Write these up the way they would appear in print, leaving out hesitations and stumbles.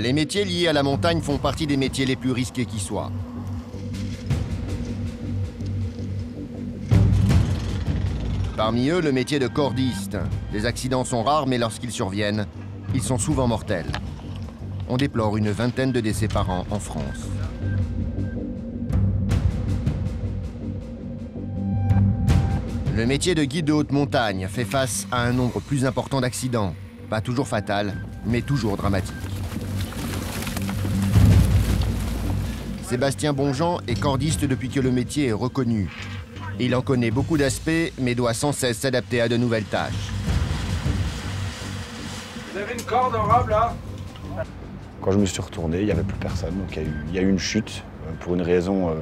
Les métiers liés à la montagne font partie des métiers les plus risqués qui soient. Parmi eux, le métier de cordiste. Les accidents sont rares, mais lorsqu'ils surviennent, ils sont souvent mortels. On déplore une vingtaine de décès par an en France. Le métier de guide de haute montagne fait face à un nombre plus important d'accidents. Pas toujours fatal, mais toujours dramatique. Sébastien Bonjean est cordiste depuis que le métier est reconnu. Il en connaît beaucoup d'aspects, mais doit sans cesse s'adapter à de nouvelles tâches. Vous avez une corde en rab, là? Quand je me suis retourné, il n'y avait plus personne. Donc il y a eu une chute, pour une raison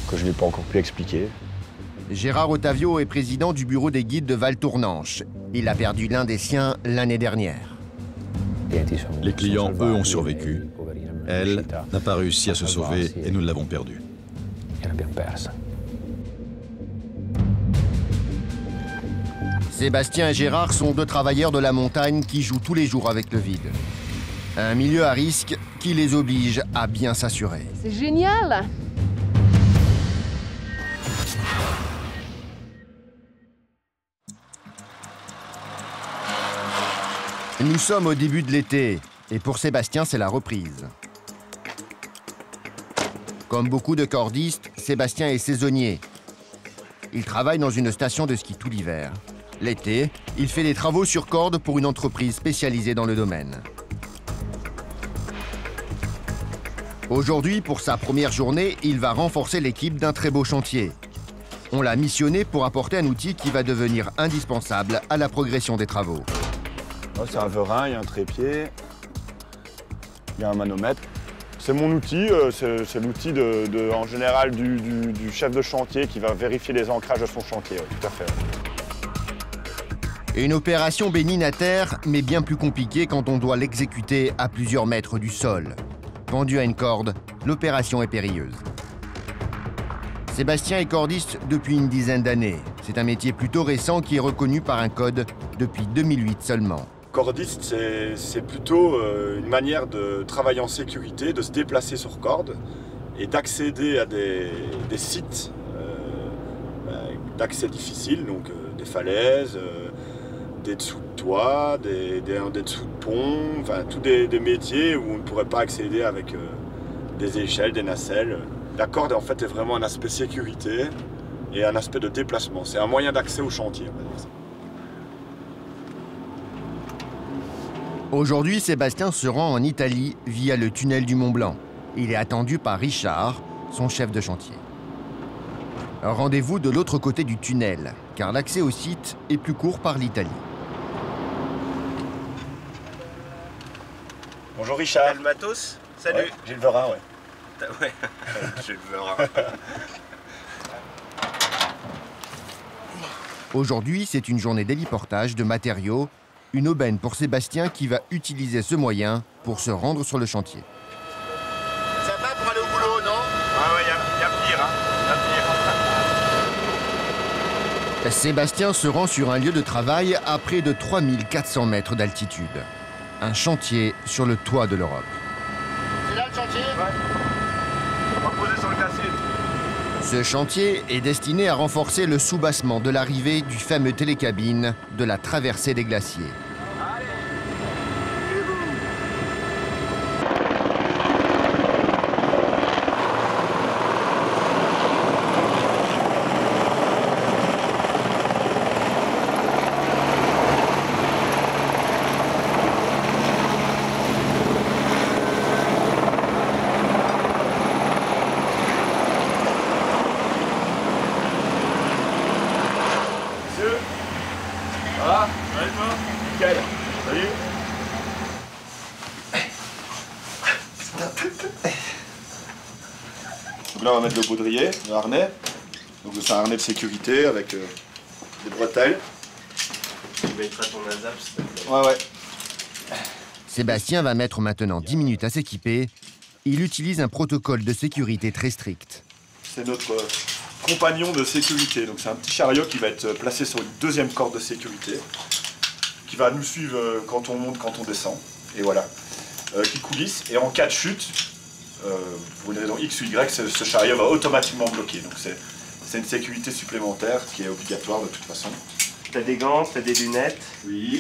que je n'ai pas encore pu expliquer. Gérard Ottavio est président du bureau des guides de Val-Tournanche. Il a perdu l'un des siens l'année dernière. Les clients, eux, ont survécu. Elle n'a pas réussi à se sauver et nous l'avons perdue. Sébastien et Gérard sont deux travailleurs de la montagne qui jouent tous les jours avec le vide. Un milieu à risque qui les oblige à bien s'assurer. C'est génial! Nous sommes au début de l'été, et pour Sébastien, c'est la reprise. Comme beaucoup de cordistes, Sébastien est saisonnier. Il travaille dans une station de ski tout l'hiver. L'été, il fait des travaux sur corde pour une entreprise spécialisée dans le domaine. Aujourd'hui, pour sa première journée, il va renforcer l'équipe d'un très beau chantier. On l'a missionné pour apporter un outil qui va devenir indispensable à la progression des travaux. C'est un verin, il y a un trépied, il y a un manomètre. C'est mon outil, c'est l'outil en général du chef de chantier qui va vérifier les ancrages de son chantier, ouais, tout à fait. Une opération bénigne à terre, mais bien plus compliquée quand on doit l'exécuter à plusieurs mètres du sol. Pendu à une corde, l'opération est périlleuse. Sébastien est cordiste depuis une dizaine d'années. C'est un métier plutôt récent qui est reconnu par un code depuis 2008 seulement. Cordiste, c'est plutôt une manière de travailler en sécurité, de se déplacer sur corde et d'accéder à des sites d'accès difficiles, donc des falaises, des dessous de toit, des dessous de pont, enfin tous des métiers où on ne pourrait pas accéder avec des échelles, des nacelles. La corde en fait est vraiment un aspect sécurité et un aspect de déplacement. C'est un moyen d'accès au chantier, on va dire ça. Aujourd'hui, Sébastien se rend en Italie via le tunnel du Mont Blanc. Il est attendu par Richard, son chef de chantier. Rendez-vous de l'autre côté du tunnel, car l'accès au site est plus court par l'Italie. Bonjour Richard. T'as le matos? Salut. Ouais, j'ai le verin, ouais. Ouais, j'ai le verin. Aujourd'hui, c'est une journée d'héliportage de matériaux, une aubaine pour Sébastien qui va utiliser ce moyen pour se rendre sur le chantier. Ça va pour aller au boulot, non? Ah ouais, y a pire, hein. Y a pire. Sébastien se rend sur un lieu de travail à près de 3400 mètres d'altitude. Un chantier sur le toit de l'Europe. C'est là le chantier? Ouais. On va poser sur le glacier. Ce chantier est destiné à renforcer le soubassement de l'arrivée du fameux télécabine de la traversée des glaciers. Voilà, allez toi. Nickel. Salut. Donc là on va mettre le baudrier, le harnais. Donc c'est un harnais de sécurité avec des bretelles. Tu mettras ton ASAP, s'il te plaît. Ouais, ouais. Sébastien va mettre maintenant 10 minutes à s'équiper. Il utilise un protocole de sécurité très strict. C'est notre compagnon de sécurité. Donc c'est un petit chariot qui va être placé sur une deuxième corde de sécurité, qui va nous suivre quand on monte, quand on descend. Et voilà. qui coulisse et en cas de chute, pour une raison X ou Y, ce chariot va automatiquement bloquer. Donc c'est une sécurité supplémentaire qui est obligatoire de toute façon. T'as des gants, t'as des lunettes. Oui.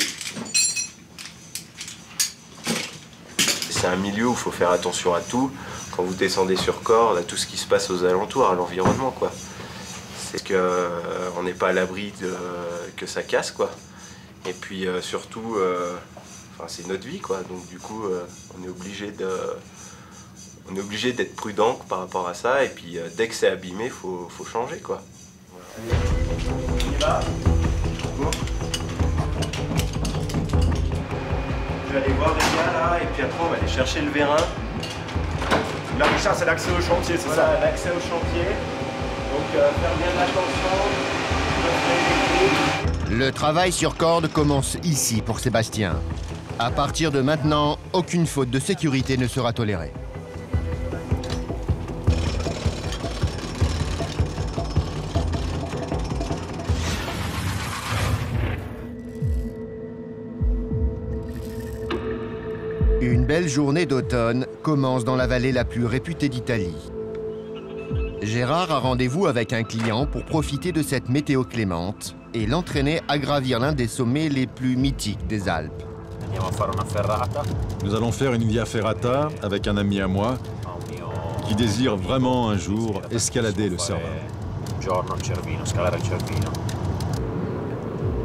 C'est un milieu où il faut faire attention à tout. Quand vous descendez sur corde, à tout ce qui se passe aux alentours, à l'environnement, quoi. C'est que on n'est pas à l'abri que ça casse, quoi. Et puis surtout, c'est notre vie, quoi. Donc du coup, on est obligé d'être prudent par rapport à ça. Et puis dès que c'est abîmé, faut changer, quoi. Voilà. On y va. Je vais aller voir les gars là, et puis après on va aller chercher le vérin. Là, Richard, c'est l'accès au chantier, c'est Voilà, ça? l'accès au chantier. Donc faire bien attention. Le travail sur corde commence ici pour Sébastien. À partir de maintenant, aucune faute de sécurité ne sera tolérée. Une belle journée d'automne commence dans la vallée la plus réputée d'Italie. Gérard a rendez-vous avec un client pour profiter de cette météo clémente et l'entraîner à gravir l'un des sommets les plus mythiques des Alpes. Nous allons faire une via ferrata avec un ami à moi qui désire vraiment un jour escalader le Cervin.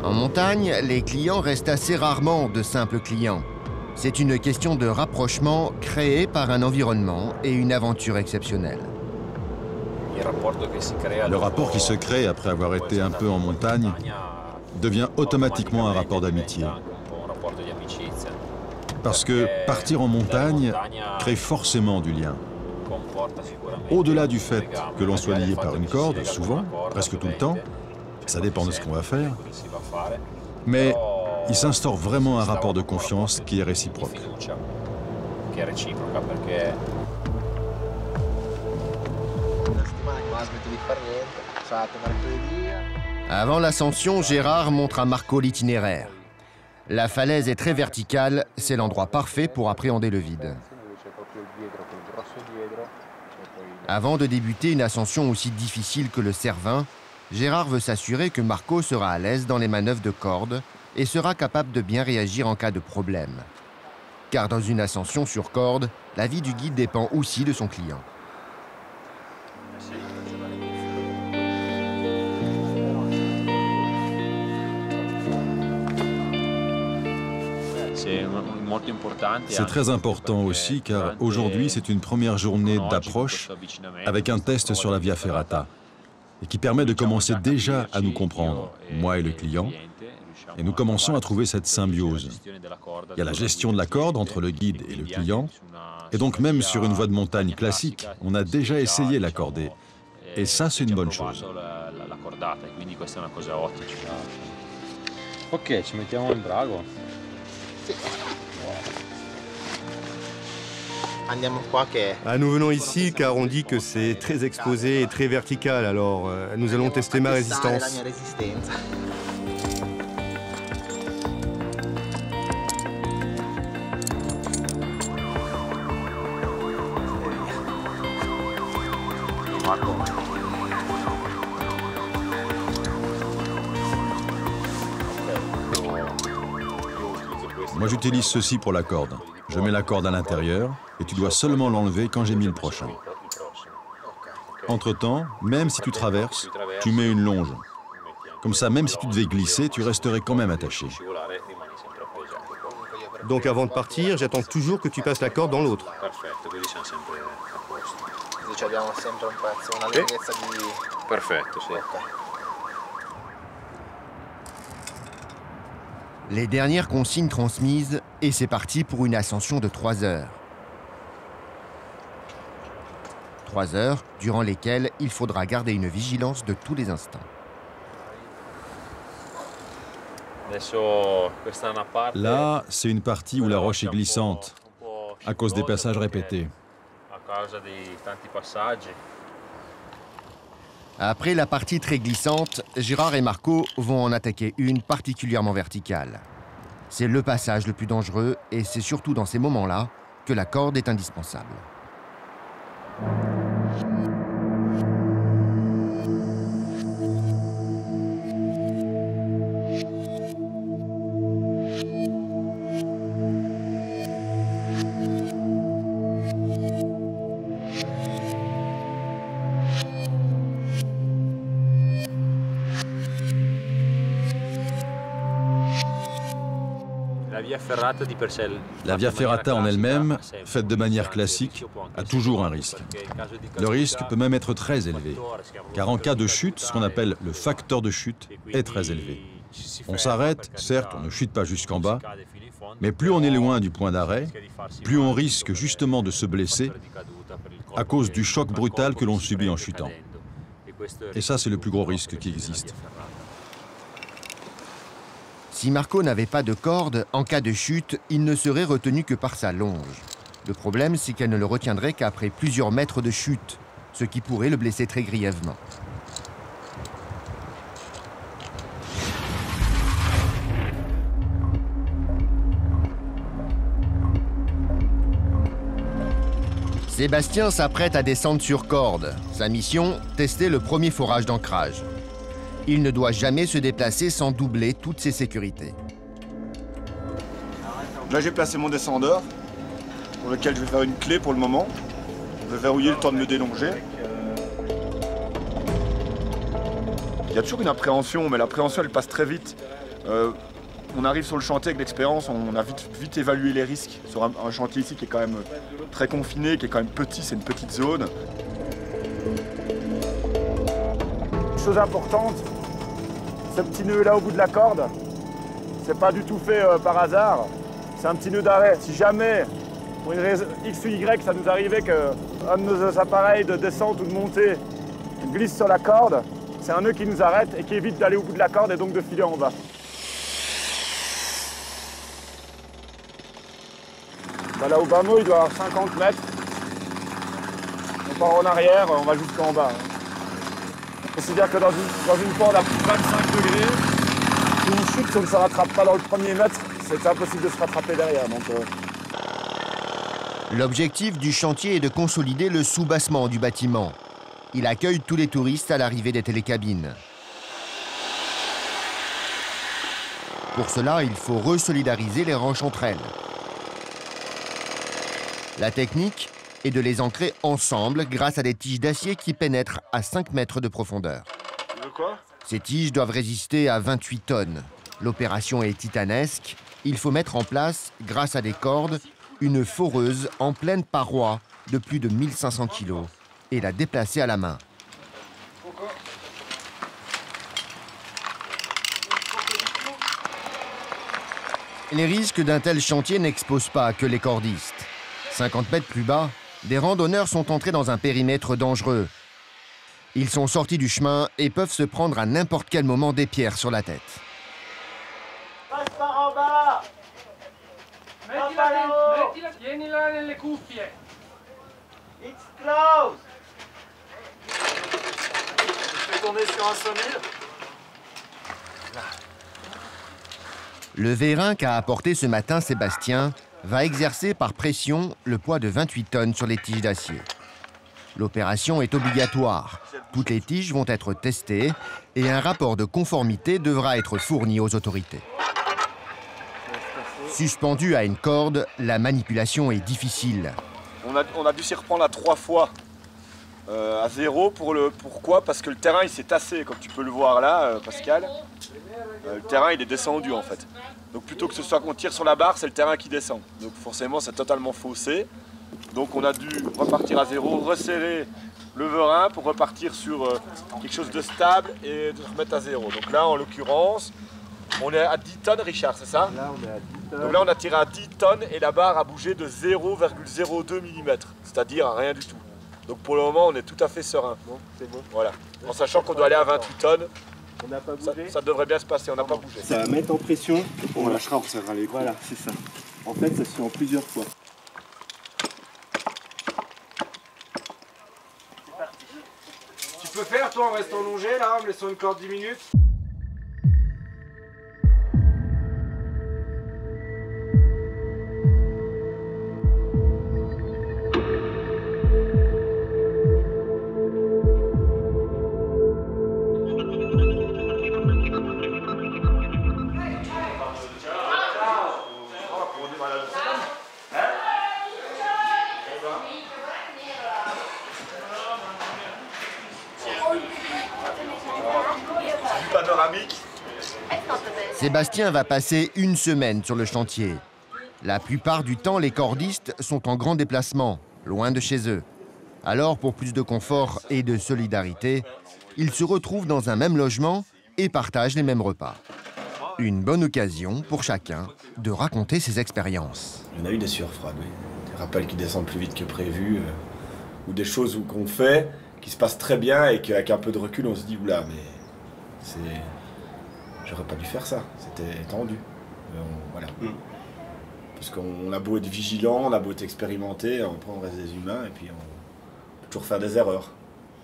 En montagne, les clients restent assez rarement de simples clients. C'est une question de rapprochement créé par un environnement et une aventure exceptionnelle. Le rapport qui se crée après avoir été un peu en montagne devient automatiquement un rapport d'amitié. Parce que partir en montagne crée forcément du lien. Au-delà du fait que l'on soit lié par une corde, souvent, presque tout le temps, ça dépend de ce qu'on va faire, mais il s'instaure vraiment un rapport de confiance qui est réciproque. Avant l'ascension, Gérard montre à Marco l'itinéraire. La falaise est très verticale, c'est l'endroit parfait pour appréhender le vide. Avant de débuter une ascension aussi difficile que le Cervin, Gérard veut s'assurer que Marco sera à l'aise dans les manœuvres de corde et sera capable de bien réagir en cas de problème. Car dans une ascension sur corde, la vie du guide dépend aussi de son client. C'est très important aussi car aujourd'hui c'est une première journée d'approche avec un test sur la via ferrata et qui permet de commencer déjà à nous comprendre, moi et le client, et nous commençons à trouver cette symbiose. Il y a la gestion de la corde entre le guide et le client, et donc même sur une voie de montagne classique, on a déjà essayé l'accorder, et ça c'est une bonne chose. Ok, ci mettiamo il drago. Nous venons ici car on dit que c'est très exposé et très vertical, alors nous allons tester ma résistance. Moi j'utilise ceci pour la corde. Je mets la corde à l'intérieur et tu dois seulement l'enlever quand j'ai mis le prochain. Entre-temps, même si tu traverses, tu mets une longe. Comme ça, même si tu devais glisser, tu resterais quand même attaché. Donc avant de partir, j'attends toujours que tu passes la corde dans l'autre. Perfetto, sì. Les dernières consignes transmises et c'est parti pour une ascension de 3 heures. 3 heures durant lesquelles il faudra garder une vigilance de tous les instants. Là, c'est une partie où la roche est glissante, à cause des passages répétés. Après la partie très glissante, Gérard et Marco vont en attaquer une particulièrement verticale. C'est le passage le plus dangereux et c'est surtout dans ces moments-là que la corde est indispensable. La via ferrata en elle-même, faite de manière classique, a toujours un risque. Le risque peut même être très élevé, car en cas de chute, ce qu'on appelle le facteur de chute est très élevé. On s'arrête, certes, on ne chute pas jusqu'en bas, mais plus on est loin du point d'arrêt, plus on risque justement de se blesser à cause du choc brutal que l'on subit en chutant. Et ça, c'est le plus gros risque qui existe. Si Marco n'avait pas de corde, en cas de chute, il ne serait retenu que par sa longe. Le problème, c'est qu'elle ne le retiendrait qu'après plusieurs mètres de chute, ce qui pourrait le blesser très grièvement. Sébastien s'apprête à descendre sur corde. Sa mission, tester le premier forage d'ancrage. Il ne doit jamais se déplacer sans doubler toutes ses sécurités. Là, j'ai placé mon descendeur, pour lequel je vais faire une clé pour le moment. Je vais verrouiller le temps de me délonger. Il y a toujours une appréhension, mais l'appréhension, elle passe très vite. On arrive sur le chantier avec l'expérience, on a vite évalué les risques. Sur un chantier ici qui est quand même très confiné, qui est quand même petit, c'est une petite zone. Chose importante, ce petit nœud là au bout de la corde, c'est pas du tout fait par hasard, c'est un petit nœud d'arrêt. Si jamais, pour une raison X ou Y, ça nous arrivait qu'un de nos appareils de descente ou de montée glisse sur la corde, c'est un nœud qui nous arrête et qui évite d'aller au bout de la corde et donc de filer en bas. Là au bas mot, il doit avoir 50 mètres. On part en arrière, on va jusqu'en bas. C'est-à-dire que dans une pente à plus de 25 degrés, si on chute, si on ne se rattrape pas dans le premier mètre, c'est impossible de se rattraper derrière. L'objectif du chantier est de consolider le soubassement du bâtiment. Il accueille tous les touristes à l'arrivée des télécabines. Pour cela, il faut resolidariser les roches entre elles. La technique est de les ancrer ensemble grâce à des tiges d'acier qui pénètrent à 5 mètres de profondeur. Ces tiges doivent résister à 28 tonnes. L'opération est titanesque. Il faut mettre en place, grâce à des cordes, une foreuse en pleine paroi de plus de 1500 kg et la déplacer à la main. Les risques d'un tel chantier n'exposent pas que les cordistes. 50 mètres plus bas, des randonneurs sont entrés dans un périmètre dangereux. Ils sont sortis du chemin et peuvent se prendre à n'importe quel moment des pierres sur la tête. Passe par en bas. Tienila nelle cuffie. It's close. Je vais tourner sur un 5000. Le vérin qu'a apporté ce matin Sébastien va exercer par pression le poids de 28 tonnes sur les tiges d'acier. L'opération est obligatoire. Toutes les tiges vont être testées et un rapport de conformité devra être fourni aux autorités. Suspendu à une corde, la manipulation est difficile. On a dû s'y reprendre à 3 fois à zéro. Pourquoi? Parce que le terrain il s'est tassé, comme tu peux le voir là, Pascal. Le terrain il est descendu en fait. Donc plutôt que ce soit qu'on tire sur la barre, c'est le terrain qui descend. Donc forcément c'est totalement faussé. Donc on a dû repartir à zéro, resserrer le verin pour repartir sur quelque chose de stable et de remettre à zéro. Donc là en l'occurrence, on est à 10 tonnes Richard, c'est ça? Là on est à 10 tonnes. Donc là on a tiré à 10 tonnes et la barre a bougé de 0,02 mm, c'est-à-dire à rien du tout. Donc pour le moment on est tout à fait serein. Bon, c'est bon. Voilà. En sachant qu'on doit aller à 28 tonnes. On n'a pas bougé. Ça devrait bien se passer, on n'a pas bougé. Ça va mettre en pression. Et on lâchera, on serrera les coups. Voilà, c'est ça. En fait, ça se fait en plusieurs fois. C'est parti. Tu peux faire toi en restant longé là, en me laissant une corde 10 minutes? Panoramique. Sébastien va passer une semaine sur le chantier. La plupart du temps, les cordistes sont en grand déplacement, loin de chez eux. Alors, pour plus de confort et de solidarité, ils se retrouvent dans un même logement et partagent les mêmes repas. Une bonne occasion pour chacun de raconter ses expériences. Il y en a eu des sueurs froides, oui. Des rappels qui descendent plus vite que prévu, ou des choses qu'on fait qui se passent très bien et qu'avec un peu de recul, on se dit, oula, mais c'est... J'aurais pas dû faire ça, c'était tendu. Voilà. Parce qu'on a beau être vigilant, on a beau être expérimenté, on reste des humains et puis on peut toujours faire des erreurs.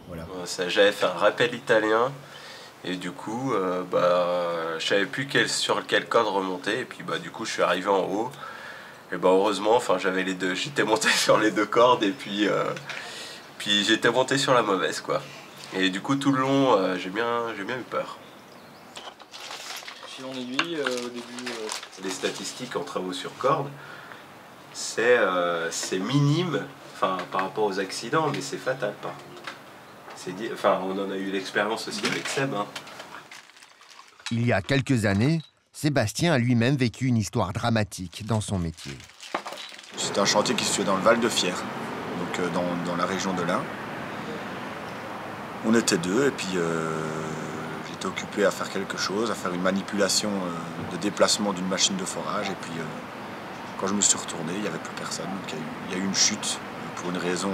Voilà. J'avais fait un rappel italien et du coup, je savais plus sur quelle corde remonter et puis du coup je suis arrivé en haut et heureusement, j'avais les deux, j'étais monté sur les deux cordes et puis j'étais monté sur la mauvaise quoi. Et du coup tout le long, j'ai bien eu peur. En aiguille, au début... Les statistiques en travaux sur corde, c'est minime par rapport aux accidents, mais c'est fatal. On en a eu l'expérience aussi avec Seb. Hein. Il y a quelques années, Sébastien a lui-même vécu une histoire dramatique dans son métier. C'était un chantier qui se situait dans le Val de Fier, donc dans la région de l'Ain. On était deux et puis... J'étais occupé à faire quelque chose, à faire une manipulation de déplacement d'une machine de forage. Et puis, quand je me suis retourné, il n'y avait plus personne. Donc, il y a eu une chute pour une raison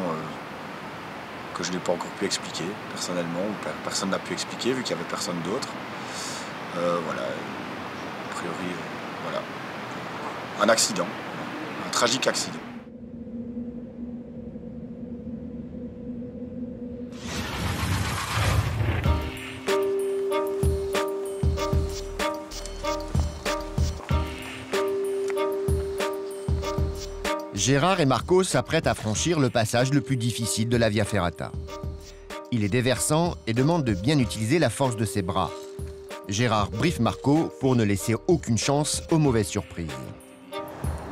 que je n'ai pas encore pu expliquer personnellement. Personne n'a pu expliquer vu qu'il n'y avait personne d'autre. Voilà. A priori, voilà. Un accident, un tragique accident. Gérard et Marco s'apprêtent à franchir le passage le plus difficile de la Via Ferrata. Il est déversant et demande de bien utiliser la force de ses bras. Gérard briefe Marco pour ne laisser aucune chance aux mauvaises surprises.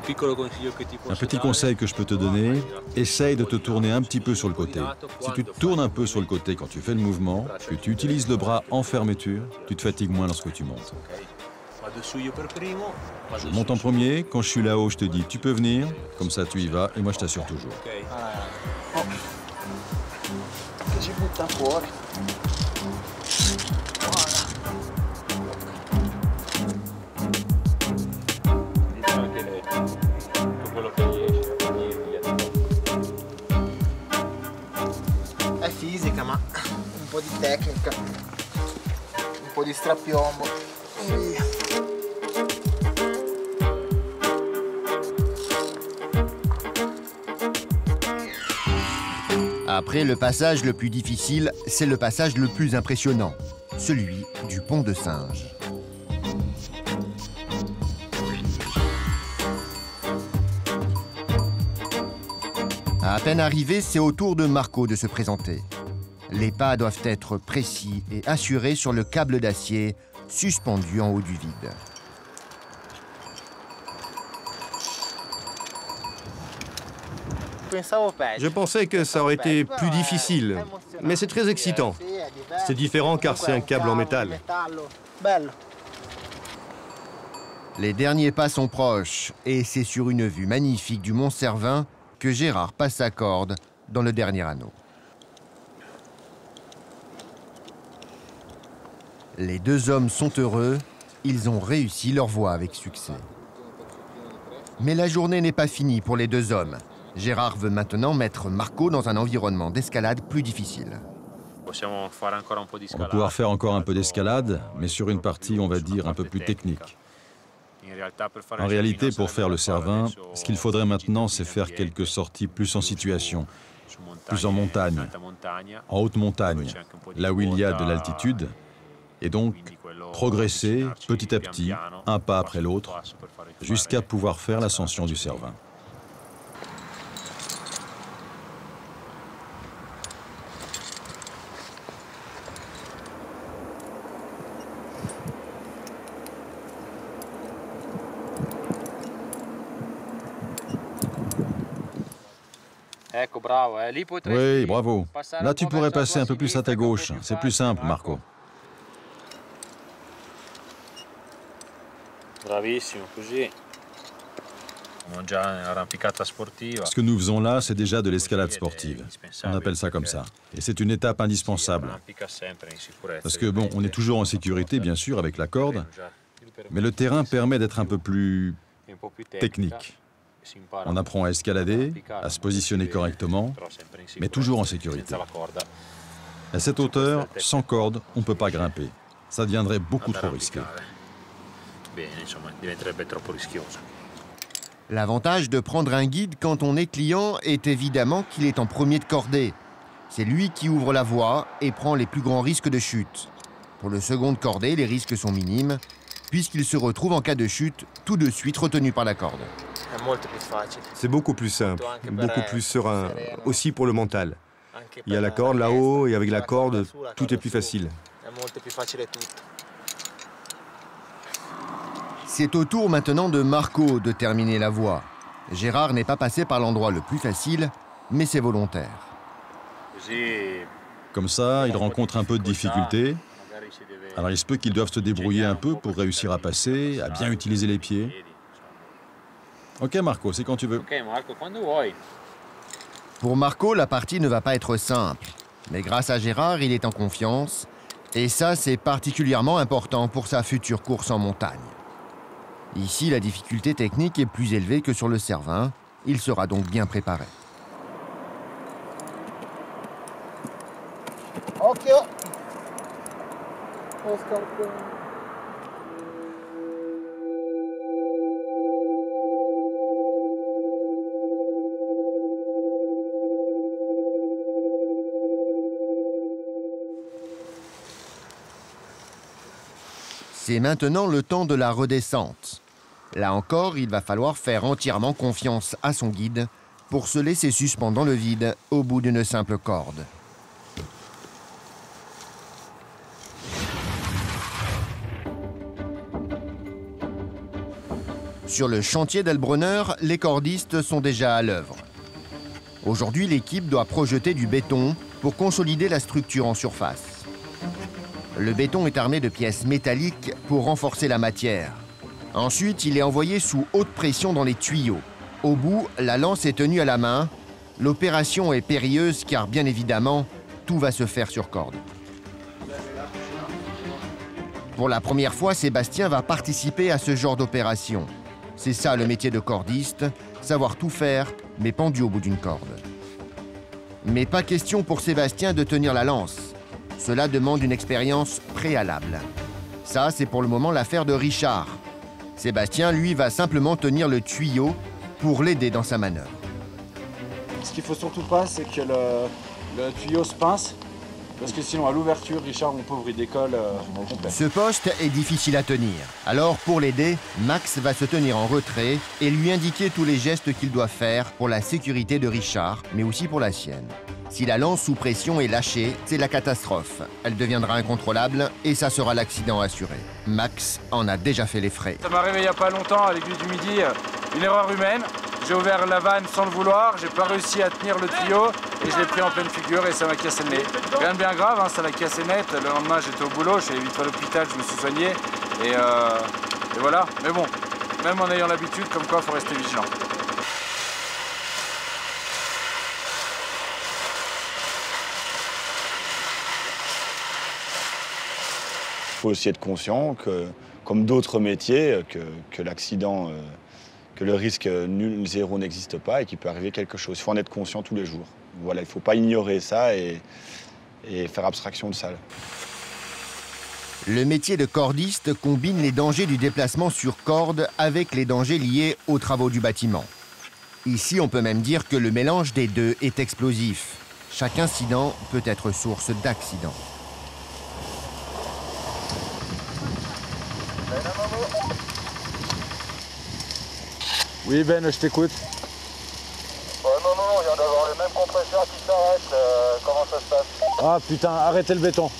Un petit conseil que je peux te donner, essaye de te tourner un petit peu sur le côté. Si tu te tournes un peu sur le côté quand tu fais le mouvement, que tu utilises le bras en fermeture, tu te fatigues moins lorsque tu montes. Je monte en premier, quand je suis là-haut, je te dis tu peux venir, comme ça tu y vas et moi je t'assure toujours. È fisica, ma un po' di tecnica, un po' di strapiombo. Après le passage le plus difficile, c'est le passage le plus impressionnant, celui du pont de Singe. À peine arrivé, c'est au tour de Marco de se présenter. Les pas doivent être précis et assurés sur le câble d'acier suspendu en haut du vide. Je pensais que ça aurait été plus difficile, mais c'est très excitant. C'est différent car c'est un câble en métal. Les derniers pas sont proches et c'est sur une vue magnifique du Mont Cervin que Gérard passe sa corde dans le dernier anneau. Les deux hommes sont heureux, ils ont réussi leur voie avec succès. Mais la journée n'est pas finie pour les deux hommes. Gérard veut maintenant mettre Marco dans un environnement d'escalade plus difficile. On va pouvoir faire encore un peu d'escalade, mais sur une partie, on va dire, un peu plus technique. En réalité, pour faire le Cervin, ce qu'il faudrait maintenant, c'est faire quelques sorties plus en situation, plus en montagne, en haute montagne, là où il y a de l'altitude, et donc progresser petit à petit, un pas après l'autre, jusqu'à pouvoir faire l'ascension du Cervin. Oui, bravo. Là, tu pourrais passer un peu plus à ta gauche. C'est plus simple, Marco. Bravissimo, così. Ce que nous faisons là, c'est déjà de l'escalade sportive. On appelle ça comme ça. Et c'est une étape indispensable. Parce que, bon, on est toujours en sécurité, bien sûr, avec la corde, mais le terrain permet d'être un peu plus technique. On apprend à escalader, à se positionner correctement, mais toujours en sécurité. À cette hauteur, sans corde, on ne peut pas grimper. Ça deviendrait beaucoup trop risqué. L'avantage de prendre un guide quand on est client est évidemment qu'il est en premier de cordée. C'est lui qui ouvre la voie et prend les plus grands risques de chute. Pour le second de cordée, les risques sont minimes, puisqu'il se retrouve en cas de chute tout de suite retenu par la corde. C'est beaucoup plus simple, beaucoup plus serein, aussi pour le mental. Il y a la corde là-haut et avec la corde, tout est plus facile. C'est au tour maintenant de Marco de terminer la voie. Gérard n'est pas passé par l'endroit le plus facile, mais c'est volontaire. Comme ça, il rencontre un peu de difficultés. Alors il se peut qu'ils doivent se débrouiller un peu pour réussir à passer, à bien utiliser les pieds. Ok Marco, c'est quand tu veux. Pour Marco, la partie ne va pas être simple. Mais grâce à Gérard, il est en confiance. Et ça, c'est particulièrement important pour sa future course en montagne. Ici, la difficulté technique est plus élevée que sur le Cervin. Il sera donc bien préparé. Occhio! C'est maintenant le temps de la redescente. Là encore, il va falloir faire entièrement confiance à son guide pour se laisser suspendre dans le vide au bout d'une simple corde. Sur le chantier d'Elbronner, les cordistes sont déjà à l'œuvre. Aujourd'hui, l'équipe doit projeter du béton pour consolider la structure en surface. Le béton est armé de pièces métalliques pour renforcer la matière. Ensuite, il est envoyé sous haute pression dans les tuyaux. Au bout, la lance est tenue à la main. L'opération est périlleuse car, bien évidemment, tout va se faire sur corde. Pour la première fois, Sébastien va participer à ce genre d'opération. C'est ça le métier de cordiste, savoir tout faire, mais pendu au bout d'une corde. Mais pas question pour Sébastien de tenir la lance. Cela demande une expérience préalable. Ça, c'est pour le moment l'affaire de Richard. Sébastien, lui, va simplement tenir le tuyau pour l'aider dans sa manœuvre. Ce qu'il ne faut surtout pas, c'est que le tuyau se pince, parce que sinon, à l'ouverture, Richard, mon pauvre, il décolle complet. Ce poste est difficile à tenir. Alors, pour l'aider, Max va se tenir en retrait et lui indiquer tous les gestes qu'il doit faire pour la sécurité de Richard, mais aussi pour la sienne. Si la lance sous pression est lâchée, c'est la catastrophe. Elle deviendra incontrôlable et ça sera l'accident assuré. Max en a déjà fait les frais. Ça m'est arrivé il n'y a pas longtemps, à l'aiguille du midi, une erreur humaine. J'ai ouvert la vanne sans le vouloir, j'ai pas réussi à tenir le tuyau et je l'ai pris en pleine figure et ça m'a cassé le nez. Rien de bien grave, hein, ça l'a cassé net. Le lendemain, j'étais au boulot, je suis allé vite à l'hôpital, je me suis soigné et voilà. Mais bon, même en ayant l'habitude, comme quoi, il faut rester vigilant. Il faut aussi être conscient que, comme d'autres métiers, que l'accident, que le risque nul, zéro n'existe pas et qu'il peut arriver quelque chose. Il faut en être conscient tous les jours. Voilà, il ne faut pas ignorer ça et faire abstraction de ça. Le métier de cordiste combine les dangers du déplacement sur corde avec les dangers liés aux travaux du bâtiment. Ici, on peut même dire que le mélange des deux est explosif. Chaque incident peut être source d'accident. Oui Ben, je t'écoute. Non, on vient d'avoir le même compresseur qui s'arrête. Comment ça se passe? Ah putain, arrêtez le béton.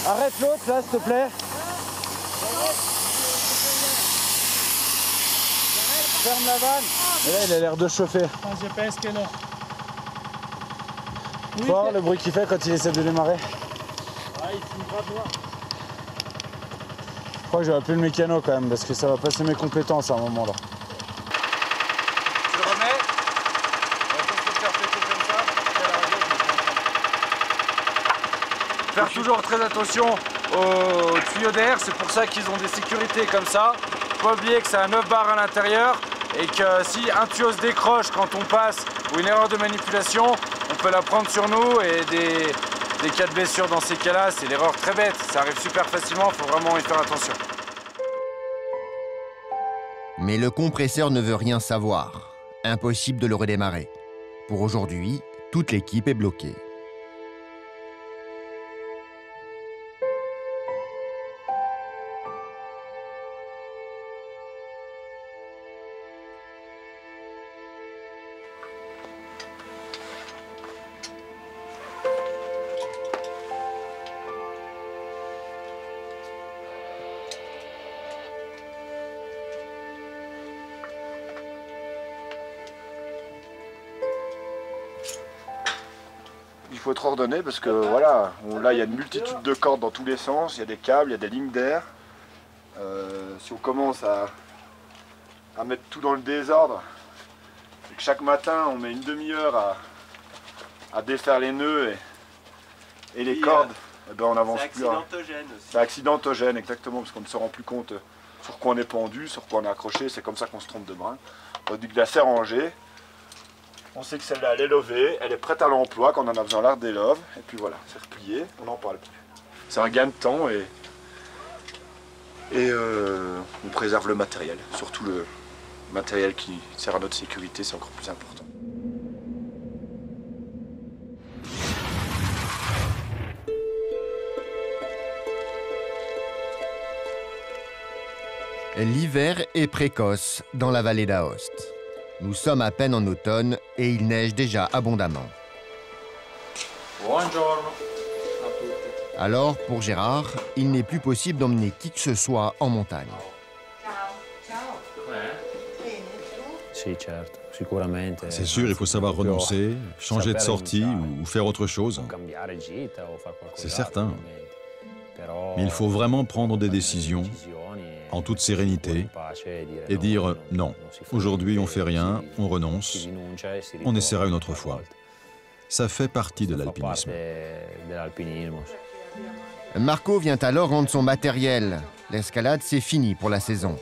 Arrête l'autre là, s'il te plaît. Ferme la vanne. Et là, il a l'air de chauffer. Je pense que non. Tu vois le bruit qu'il fait quand il essaie de démarrer? Ah, il fout grave noir. Je crois que je vais appeler le mécano quand même, parce que ça va passer mes compétences à un moment là. Tu le remets. On va pas se faire péter comme ça. Faire toujours très attention aux tuyaux d'air, c'est pour ça qu'ils ont des sécurités comme ça. Faut pas oublier que c'est un 9 bars à l'intérieur et que si un tuyau se décroche quand on passe ou une erreur de manipulation, on peut la prendre sur nous et des cas de blessure dans ces cas-là, c'est l'erreur très bête. Ça arrive super facilement, il faut vraiment y faire attention. Mais le compresseur ne veut rien savoir. Impossible de le redémarrer. Pour aujourd'hui, toute l'équipe est bloquée. Il faut être ordonné parce que voilà, là il y a une multitude de cordes dans tous les sens, il y a des câbles, il y a des lignes d'air. Si on commence à mettre tout dans le désordre, et que chaque matin on met une demi-heure à défaire les nœuds et les cordes, eh ben on n'avance plus. C'est accidentogène aussi. C'est accidentogène, exactement, parce qu'on ne se rend plus compte sur quoi on est pendu, sur quoi on est accroché, c'est comme ça qu'on se trompe de brin. Tandis que la serre rangée, on sait que celle-là, elle est levée, elle est prête à l'emploi, quand on en a besoin, on la redélove, et puis voilà, c'est replié, on n'en parle plus. C'est un gain de temps et on préserve le matériel, surtout le matériel qui sert à notre sécurité, c'est encore plus important. L'hiver est précoce dans la vallée d'Aoste. Nous sommes à peine en automne et il neige déjà abondamment. Buongiorno. Alors, pour Gérard, il n'est plus possible d'emmener qui que ce soit en montagne. C'est sûr, il faut savoir renoncer, changer de sortie ou faire autre chose. C'est certain. Mais il faut vraiment prendre des décisions en toute sérénité et dire non, aujourd'hui on fait rien, on renonce, on essaiera une autre fois. Ça fait partie de l'alpinisme. Marco vient alors rendre son matériel. L'escalade, c'est fini pour la saison.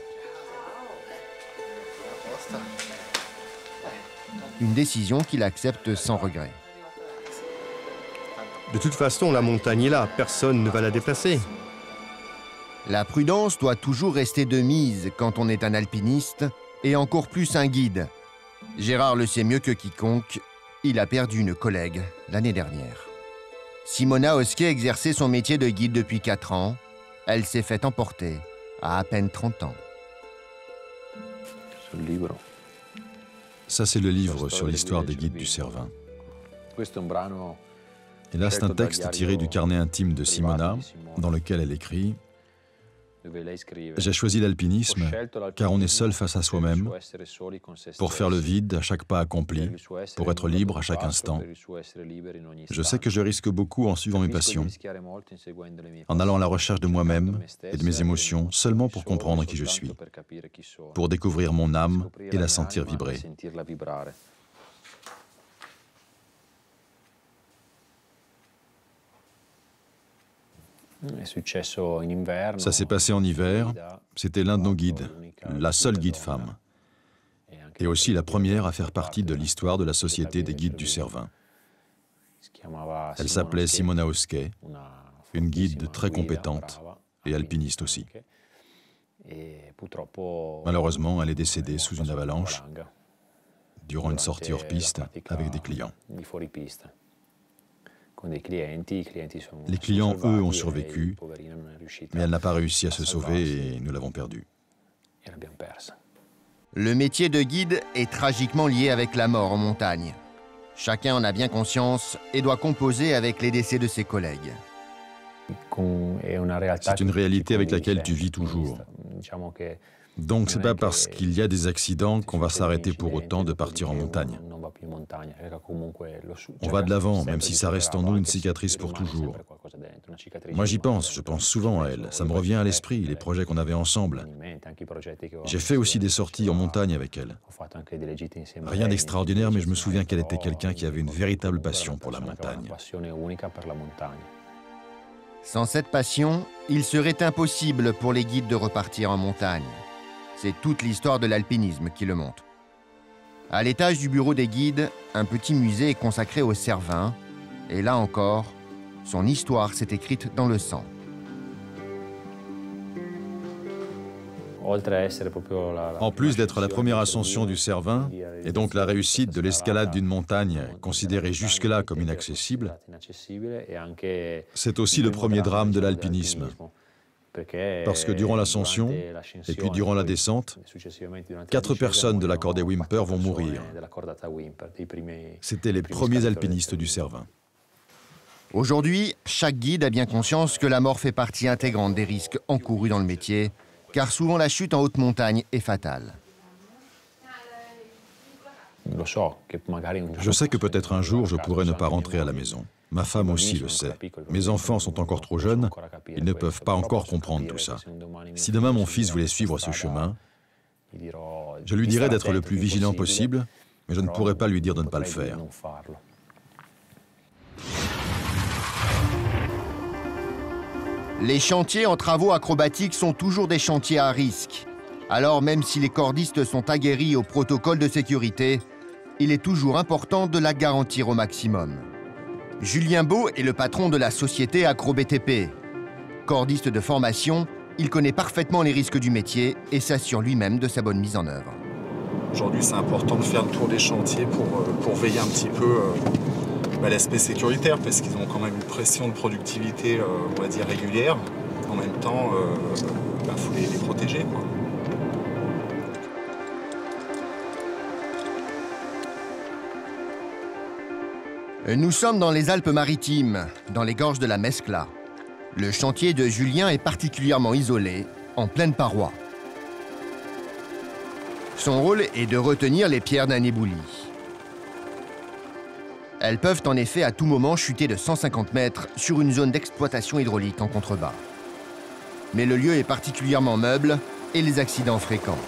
Une décision qu'il accepte sans regret. De toute façon, la montagne est là, personne ne va la déplacer. La prudence doit toujours rester de mise quand on est un alpiniste et encore plus un guide. Gérard le sait mieux que quiconque, il a perdu une collègue l'année dernière. Simona Oské exerçait son métier de guide depuis 4 ans. Elle s'est fait emporter à peine 30 ans. Ça, c'est le livre sur l'histoire des guides du Cervin. Et là, c'est un texte tiré du carnet intime de Simona, dans lequel elle écrit « J'ai choisi l'alpinisme car on est seul face à soi-même, pour faire le vide à chaque pas accompli, pour être libre à chaque instant. Je sais que je risque beaucoup en suivant mes passions, en allant à la recherche de moi-même et de mes émotions, seulement pour comprendre qui je suis, pour découvrir mon âme et la sentir vibrer. » Ça s'est passé en hiver, c'était l'un de nos guides, la seule guide femme, et aussi la première à faire partie de l'histoire de la Société des guides du Cervin. Elle s'appelait Simona Oské, une guide très compétente et alpiniste aussi. Malheureusement, elle est décédée sous une avalanche durant une sortie hors piste avec des clients. Les clients, eux, ont survécu, mais elle n'a pas réussi à se sauver et nous l'avons perdue. Le métier de guide est tragiquement lié avec la mort en montagne. Chacun en a bien conscience et doit composer avec les décès de ses collègues. C'est une réalité avec laquelle tu vis toujours. Donc c'est pas parce qu'il y a des accidents qu'on va s'arrêter pour autant de partir en montagne. On va de l'avant, même si ça reste en nous une cicatrice pour toujours. Moi j'y pense, je pense souvent à elle. Ça me revient à l'esprit, les projets qu'on avait ensemble. J'ai fait aussi des sorties en montagne avec elle. Rien d'extraordinaire, mais je me souviens qu'elle était quelqu'un qui avait une véritable passion pour la montagne. Sans cette passion, il serait impossible pour les guides de repartir en montagne. C'est toute l'histoire de l'alpinisme qui le montre. À l'étage du bureau des guides, un petit musée est consacré aux Cervins. Et là encore, son histoire s'est écrite dans le sang. En plus d'être la première ascension du Cervin, et donc la réussite de l'escalade d'une montagne considérée jusque-là comme inaccessible, c'est aussi le premier drame de l'alpinisme. Parce que durant l'ascension, et puis durant la descente, 4 personnes de la cordée Whymper vont mourir. C'étaient les premiers alpinistes du Cervin. Aujourd'hui, chaque guide a bien conscience que la mort fait partie intégrante des risques encourus dans le métier, car souvent la chute en haute montagne est fatale. Je sais que peut-être un jour je pourrai ne pas rentrer à la maison. Ma femme aussi le sait. Mes enfants sont encore trop jeunes, ils ne peuvent pas encore comprendre tout ça. Si demain mon fils voulait suivre ce chemin, je lui dirais d'être le plus vigilant possible, mais je ne pourrais pas lui dire de ne pas le faire. Les chantiers en travaux acrobatiques sont toujours des chantiers à risque. Alors même si les cordistes sont aguerris au protocole de sécurité, il est toujours important de la garantir au maximum. Julien Beau est le patron de la société AcroBTP. Cordiste de formation, il connaît parfaitement les risques du métier et s'assure lui-même de sa bonne mise en œuvre. Aujourd'hui, c'est important de faire le tour des chantiers pour veiller un petit peu l'aspect sécuritaire, parce qu'ils ont quand même une pression de productivité, on va dire, régulière. En même temps, faut les protéger, quoi. Nous sommes dans les Alpes-Maritimes, dans les gorges de la Mescla. Le chantier de Julien est particulièrement isolé, en pleine paroi. Son rôle est de retenir les pierres d'un éboulis. Elles peuvent en effet à tout moment chuter de 150 mètres sur une zone d'exploitation hydraulique en contrebas. Mais le lieu est particulièrement meuble et les accidents fréquents.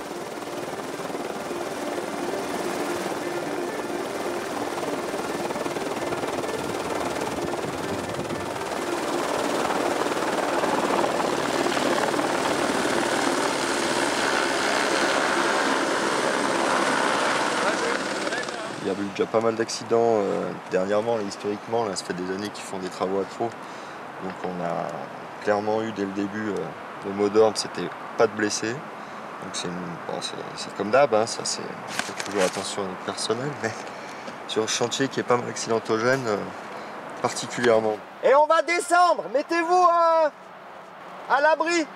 Il y a eu déjà pas mal d'accidents dernièrement, là, historiquement, là, ça fait des années qu'ils font des travaux accro. Donc on a clairement eu dès le début, le mot d'ordre, c'était pas de blessés. Donc c'est comme d'hab, hein, ça c'est, on fait toujours attention à notre personnel, mais sur le chantier qui est pas mal accidentogène, particulièrement. Et on va descendre, mettez-vous à l'abri.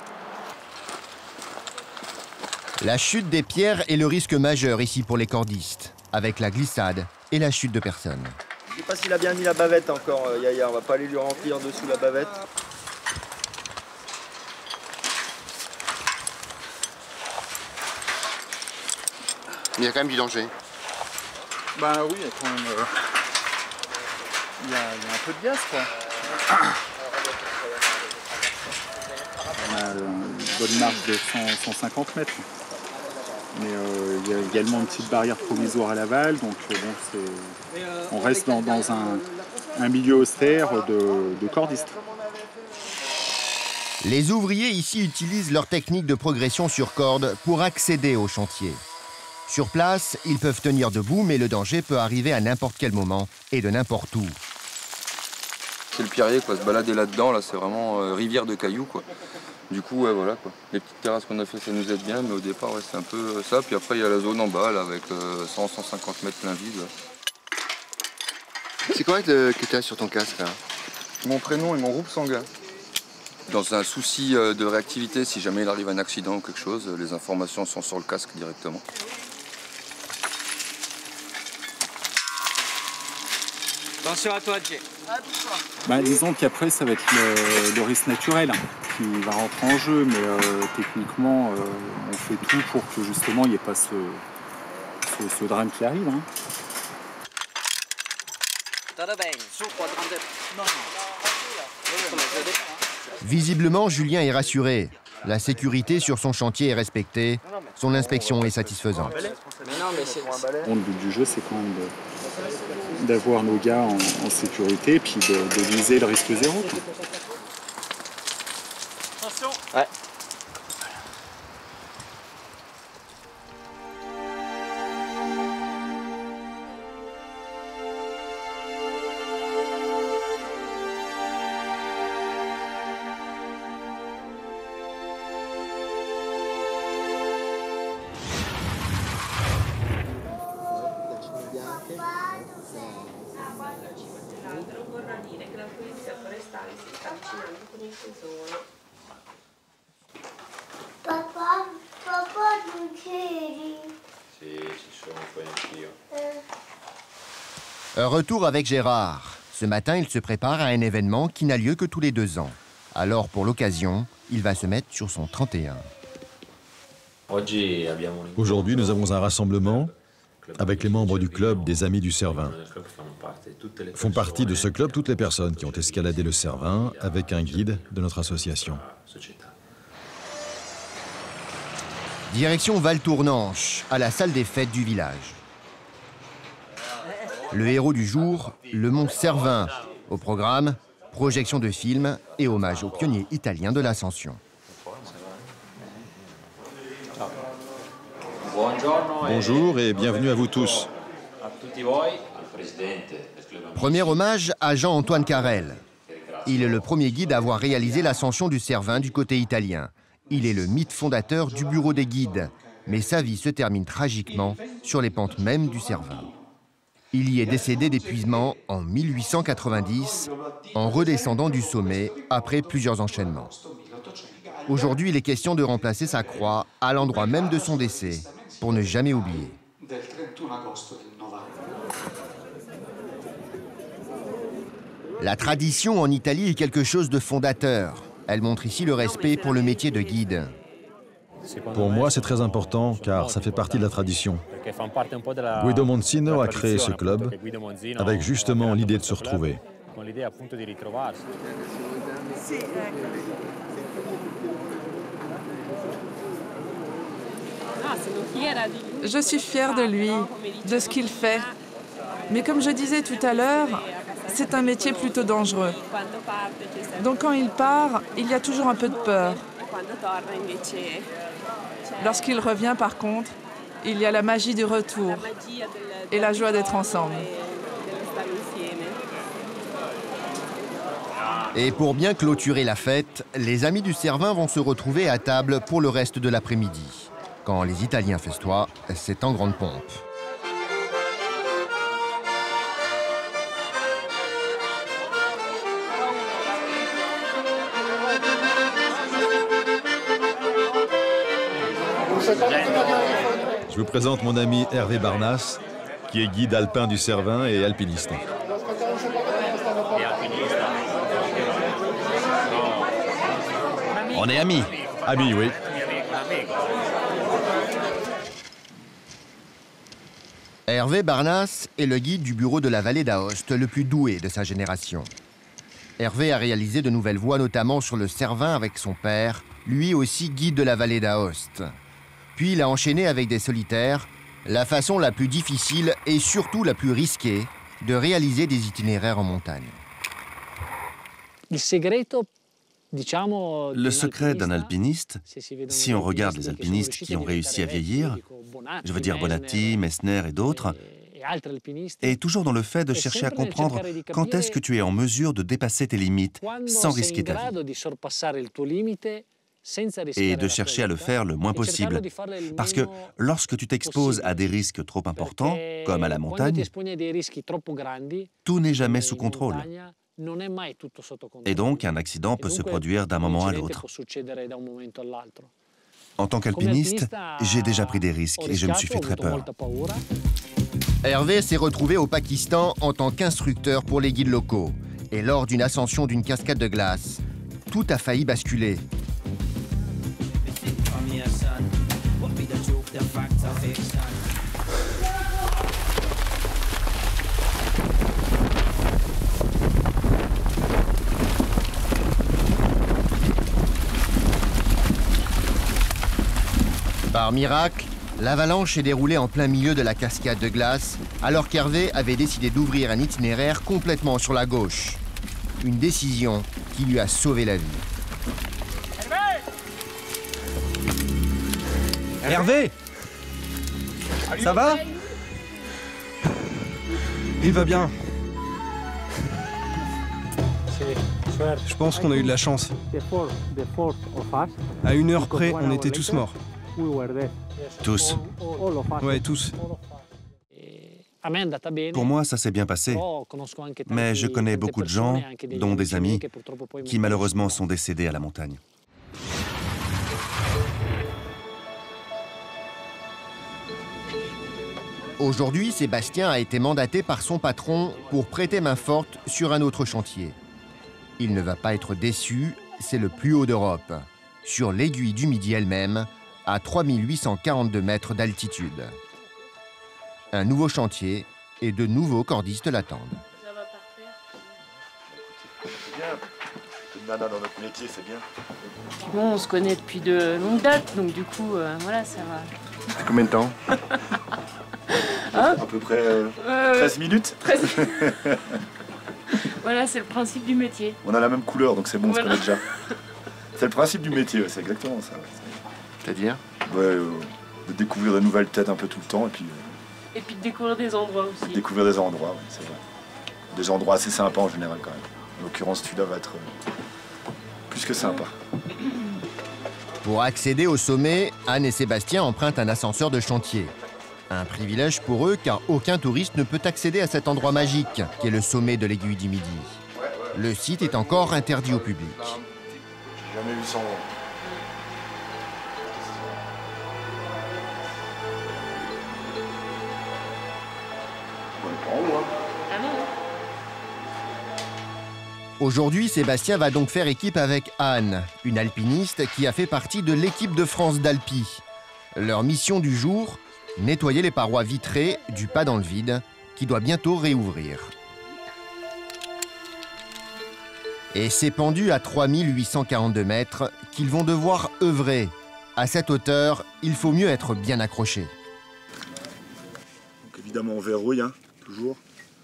La chute des pierres est le risque majeur ici pour les cordistes, avec la glissade et la chute de personnes. Je sais pas s'il a bien mis la bavette encore, Yaya, on va pas aller lui remplir dessous la bavette. Il y a quand même du danger. Ben oui, il y a quand même il y a un peu de gaz, quoi. On a une bonne marge de 150 mètres. Mais il y a également une petite barrière provisoire à l'aval, donc bon, on reste dans un milieu austère de cordistes. Les ouvriers ici utilisent leur technique de progression sur corde pour accéder au chantier. Sur place, ils peuvent tenir debout, mais le danger peut arriver à n'importe quel moment et de n'importe où. C'est le Pierrier, quoi. Se balader là-dedans, là, c'est vraiment rivière de cailloux, quoi. Du coup, ouais, voilà, quoi. Les petites terrasses qu'on a fait, ça nous aide bien, mais au départ, ouais, c'est un peu ça. Puis après, il y a la zone en bas, là, avec 100-150 mètres plein vide. C'est correct que tu as sur ton casque, là? Mon prénom et mon groupe sanguin. Dans un souci de réactivité, si jamais il arrive un accident ou quelque chose, les informations sont sur le casque directement. Attention à toi, Jay. Disons qu'après, ça va être le risque naturel qui va rentrer en jeu, mais techniquement, on fait tout pour que justement il n'y ait pas ce drame qui arrive. Hein. Visiblement, Julien est rassuré. La sécurité sur son chantier est respectée. Son inspection est satisfaisante. Bon, le but du jeu, c'est quand même d'avoir nos gars en sécurité et puis de viser le risque zéro. Quoi. Attention. Ouais. Retour avec Gérard. Ce matin, il se prépare à un événement qui n'a lieu que tous les 2 ans. Alors, pour l'occasion, il va se mettre sur son 31. Aujourd'hui, nous avons un rassemblement avec les membres du club des Amis du Cervin. Font partie de ce club toutes les personnes qui ont escaladé le Cervin avec un guide de notre association. Direction Val-Tournanche, à la salle des fêtes du village. Le héros du jour, le mont Cervin. Au programme, projection de films et hommage aux pionniers italiens de l'Ascension. Bonjour et bienvenue à vous tous. Premier hommage à Jean-Antoine Carrel. Il est le premier guide à avoir réalisé l'ascension du Cervin du côté italien. Il est le mythe fondateur du bureau des guides, mais sa vie se termine tragiquement sur les pentes mêmes du Cervin. Il y est décédé d'épuisement en 1890, en redescendant du sommet après plusieurs enchaînements. Aujourd'hui, il est question de remplacer sa croix à l'endroit même de son décès, pour ne jamais oublier. La tradition en Italie est quelque chose de fondateur. Elle montre ici le respect pour le métier de guide. Pour moi, c'est très important car ça fait partie de la tradition. Guido Monzino a créé ce club avec justement l'idée de se retrouver. Je suis fière de lui, de ce qu'il fait. Mais comme je disais tout à l'heure, c'est un métier plutôt dangereux. Donc quand il part, il y a toujours un peu de peur. Lorsqu'il revient, par contre, il y a la magie du retour et la joie d'être ensemble. Et pour bien clôturer la fête, les Amis du Cervin vont se retrouver à table pour le reste de l'après-midi. Quand les Italiens festoient, c'est en grande pompe. Je vous présente mon ami Hervé Barnas, qui est guide alpin du Cervin et alpiniste. On est amis. Amis, oui. Hervé Barnas est le guide du bureau de la vallée d'Aoste, le plus doué de sa génération. Hervé a réalisé de nouvelles voies, notamment sur le Cervin avec son père, lui aussi guide de la vallée d'Aoste. Puis il a enchaîné avec des solitaires, la façon la plus difficile et surtout la plus risquée de réaliser des itinéraires en montagne. Le secret d'un alpiniste, si on regarde les alpinistes qui ont réussi à vieillir, je veux dire Bonatti, Messner et d'autres, est toujours dans le fait de chercher à comprendre quand est-ce que tu es en mesure de dépasser tes limites sans risquer ta vie. Et de chercher à le faire le moins possible. Parce que lorsque tu t'exposes à des risques trop importants, comme à la montagne, tout n'est jamais sous contrôle. Et donc, un accident peut se produire d'un moment à l'autre. En tant qu'alpiniste, j'ai déjà pris des risques et je me suis fait très peur. Hervé s'est retrouvé au Pakistan en tant qu'instructeur pour les guides locaux. Et lors d'une ascension d'une cascade de glace, tout a failli basculer. Par miracle, l'avalanche est déroulée en plein milieu de la cascade de glace, alors qu'Hervé avait décidé d'ouvrir un itinéraire complètement sur la gauche. Une décision qui lui a sauvé la vie. Hervé! Ça va? Il va bien. Je pense qu'on a eu de la chance. À 1 heure près, on était tous morts. Tous. Ouais, tous. Pour moi, ça s'est bien passé. Mais je connais beaucoup de gens, dont des amis, qui malheureusement sont décédés à la montagne. Aujourd'hui, Sébastien a été mandaté par son patron pour prêter main forte sur un autre chantier. Il ne va pas être déçu, c'est le plus haut d'Europe, sur l'aiguille du Midi elle-même, à 3842 mètres d'altitude. Un nouveau chantier et de nouveaux cordistes l'attendent. C'est bien. Une nana dans notre métier, c'est bien. Bon, on se connaît depuis de longues dates, donc du coup, voilà, ça va. C'est combien de temps? Hein? À peu près 13 minutes. 13. Voilà, c'est le principe du métier. On a la même couleur, donc c'est bon, voilà. On se connaît déjà. C'est le principe du métier, ouais, c'est exactement ça. C'est-à-dire? Ouais, de découvrir de nouvelles têtes un peu tout le temps, et puis de découvrir des endroits aussi. Découvrir des endroits, ouais, c'est vrai. Des endroits assez sympas en général quand même. En l'occurrence, celui-là va être plus que sympa. Pour accéder au sommet, Anne et Sébastien empruntent un ascenseur de chantier. Un privilège pour eux, car aucun touriste ne peut accéder à cet endroit magique, qui est le sommet de l'aiguille du Midi. Le site est encore interdit au public. J'ai jamais vu ça. Aujourd'hui, Sébastien va donc faire équipe avec Anne, une alpiniste qui a fait partie de l'équipe de France d'Alpi. Leur mission du jour, nettoyer les parois vitrées du pas dans le vide, qui doit bientôt réouvrir. Et c'est pendu à 3842 mètres qu'ils vont devoir œuvrer. À cette hauteur, il faut mieux être bien accroché. Donc évidemment, on verrouille, hein, toujours.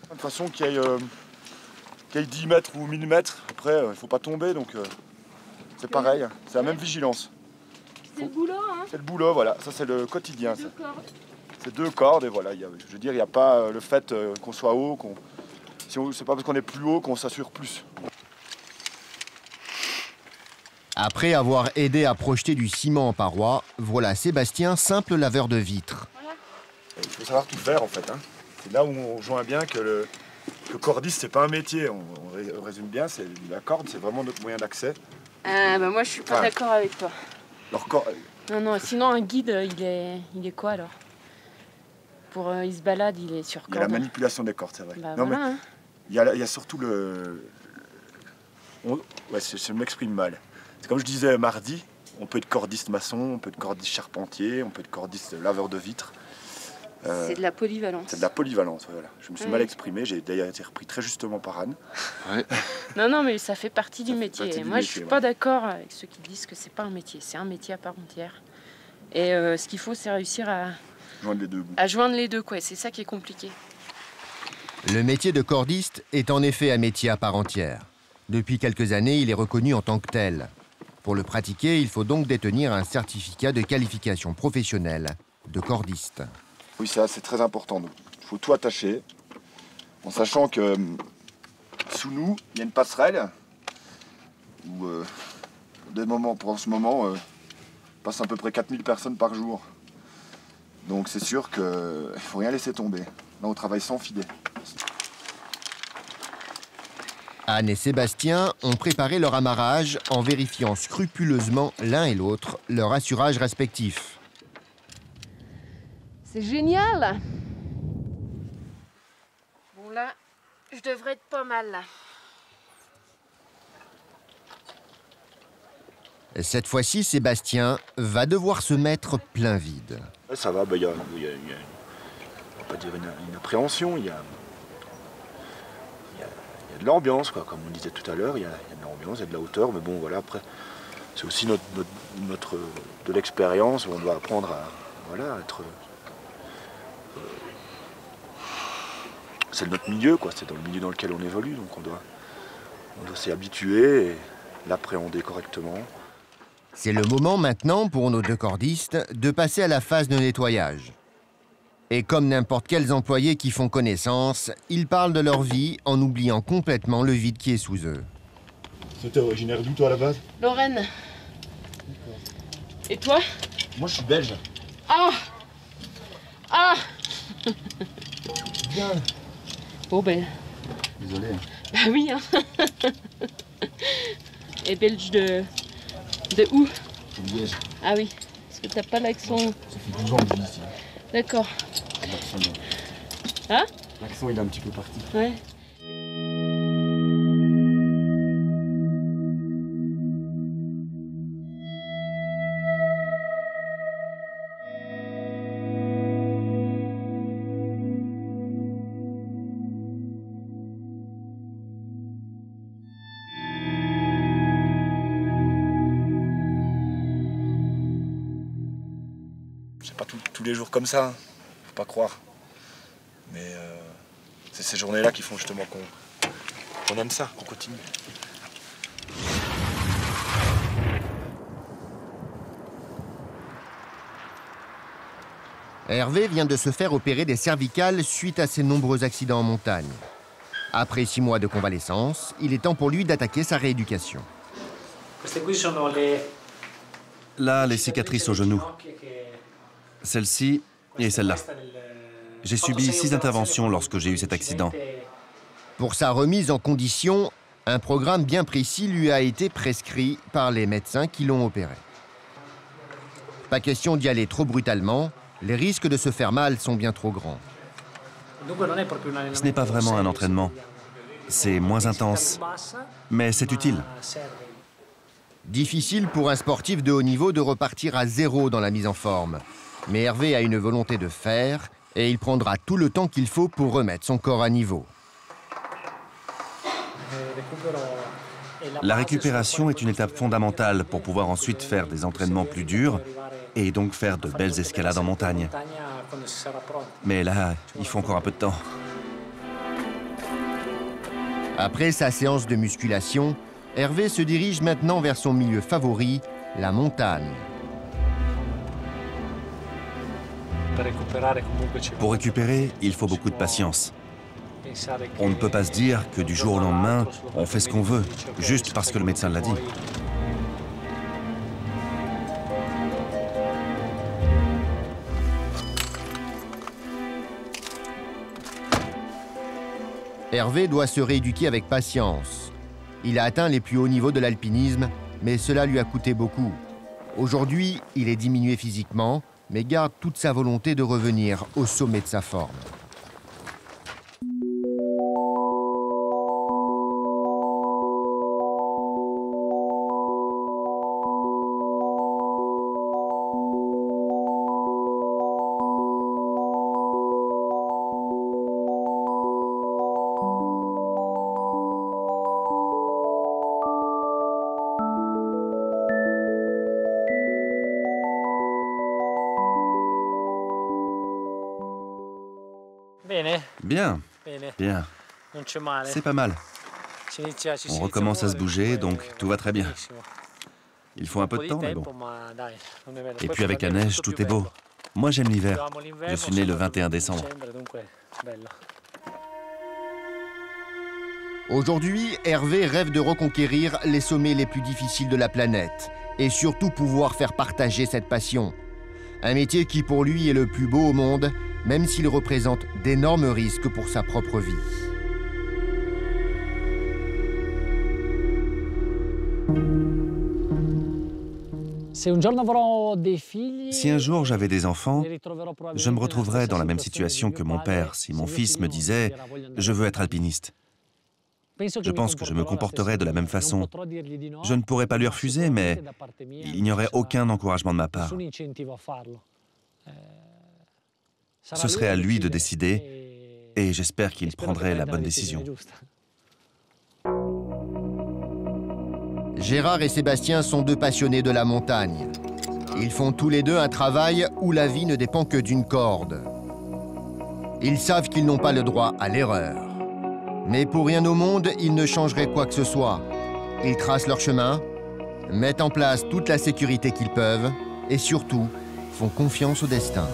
De toute façon, qu'il y ait 10 mètres ou 1000 mètres, après, il ne faut pas tomber, donc c'est pareil, c'est la même vigilance. C'est le boulot, hein? C'est le boulot, voilà, ça c'est le quotidien. C'est 2 cordes, et voilà, je veux dire, il n'y a pas le fait qu'on soit haut, c'est pas parce qu'on est plus haut qu'on s'assure plus. Après avoir aidé à projeter du ciment en parois, voilà Sébastien, simple laveur de vitres. Voilà. Il faut savoir tout faire en fait, hein. C'est là où on rejoint bien que le cordiste, c'est pas un métier, on résume bien, la corde, c'est vraiment notre moyen d'accès. Bah moi je suis pas d'accord avec toi. Non, sinon un guide, il est quoi alors? Il se balade, il est sur corde. Il y a la manipulation des cordes, c'est vrai. Bah non, voilà, mais hein. il y a surtout je m'exprime mal. C'est comme je disais mardi, on peut être cordiste maçon, on peut être cordiste charpentier, on peut être cordiste laveur de vitres. C'est de la polyvalence. C'est de la polyvalence, voilà. Je me suis mal exprimé, j'ai d'ailleurs été repris très justement par Anne. Ouais. Non, mais ça fait partie du métier. Moi, je suis pas d'accord avec ceux qui disent que c'est pas un métier. C'est un métier à part entière. Et ce qu'il faut, c'est réussir à joindre les deux. Joindre les deux, quoi. C'est ça qui est compliqué. Le métier de cordiste est en effet un métier à part entière. Depuis quelques années, il est reconnu en tant que tel. Pour le pratiquer, il faut donc détenir un certificat de qualification professionnelle de cordiste. Oui, ça c'est très important. Il faut tout attacher, en sachant que sous nous, il y a une passerelle où en ce moment, passe à peu près 4000 personnes par jour. Donc c'est sûr qu'il ne faut rien laisser tomber. Là, on travaille sans filet. Anne et Sébastien ont préparé leur amarrage en vérifiant scrupuleusement l'un et l'autre leur assurage respectif. C'est génial! Bon là, je devrais être pas mal là. Cette fois-ci, Sébastien va devoir se mettre plein vide. Ça va, il y a, on va pas dire une appréhension, il y a de l'ambiance, quoi. Comme on disait tout à l'heure, il y a de l'ambiance, il y a de la hauteur, mais bon, voilà, après, c'est aussi de l'expérience où on doit apprendre à voilà, être... c'est notre milieu, quoi. C'est dans le milieu dans lequel on évolue, donc on doit s'y habituer et l'appréhender correctement. C'est le moment maintenant pour nos deux cordistes de passer à la phase de nettoyage. Et comme n'importe quels employés qui font connaissance, ils parlent de leur vie en oubliant complètement le vide qui est sous eux. T'es originaire d'où toi à la base? Lorraine. Et toi? Moi je suis belge. Ah! Ah! Bien. Oh ben... Désolé. Bah oui, hein. Et belge de où? De Liège. Ah oui, parce que t'as pas l'accent... Ça fait 12 ans que je vis ici. D'accord. Hein? L'accent il est un petit peu parti. Ouais. C'est pas tous les jours comme ça, hein. Faut pas croire. Mais c'est ces journées-là qui font justement qu'on aime ça, qu'on continue. Hervé vient de se faire opérer des cervicales suite à ses nombreux accidents en montagne. Après 6 mois de convalescence, il est temps pour lui d'attaquer sa rééducation. Là, les cicatrices au genou. Celle-ci et celle-là. J'ai subi 6 interventions lorsque j'ai eu cet accident. Pour sa remise en condition, un programme bien précis lui a été prescrit par les médecins qui l'ont opéré. Pas question d'y aller trop brutalement, les risques de se faire mal sont bien trop grands. Ce n'est pas vraiment un entraînement. C'est moins intense, mais c'est utile. Difficile pour un sportif de haut niveau de repartir à zéro dans la mise en forme. Mais Hervé a une volonté de faire et il prendra tout le temps qu'il faut pour remettre son corps à niveau. La récupération est une étape fondamentale pour pouvoir ensuite faire des entraînements plus durs et donc faire de belles escalades en montagne. Mais là, il faut encore un peu de temps. Après sa séance de musculation, Hervé se dirige maintenant vers son milieu favori, la montagne. Pour récupérer, il faut beaucoup de patience. On ne peut pas se dire que du jour au lendemain, on fait ce qu'on veut, juste parce que le médecin l'a dit. Hervé doit se rééduquer avec patience. Il a atteint les plus hauts niveaux de l'alpinisme, mais cela lui a coûté beaucoup. Aujourd'hui, il est diminué physiquement, mais garde toute sa volonté de revenir au sommet de sa forme. Bien, bien. C'est pas mal. On recommence à se bouger, donc tout va très bien. Il faut un peu de temps, mais bon. Et puis avec la neige, tout est beau. Moi, j'aime l'hiver. Je suis né le 21 décembre. Aujourd'hui, Hervé rêve de reconquérir les sommets les plus difficiles de la planète et surtout pouvoir faire partager cette passion. Un métier qui pour lui est le plus beau au monde, même s'il représente d'énormes risques pour sa propre vie. Si un jour j'avais des enfants, je me retrouverais dans la même situation que mon père si mon fils me disait « je veux être alpiniste ». Je pense que je me comporterai de la même façon. Je ne pourrais pas lui refuser, mais il n'y aurait aucun encouragement de ma part. Ce serait à lui de décider, et j'espère qu'il prendrait la bonne décision. Gérard et Sébastien sont deux passionnés de la montagne. Ils font tous les deux un travail où la vie ne dépend que d'une corde. Ils savent qu'ils n'ont pas le droit à l'erreur. Mais pour rien au monde, ils ne changeraient quoi que ce soit. Ils tracent leur chemin, mettent en place toute la sécurité qu'ils peuvent et surtout font confiance au destin.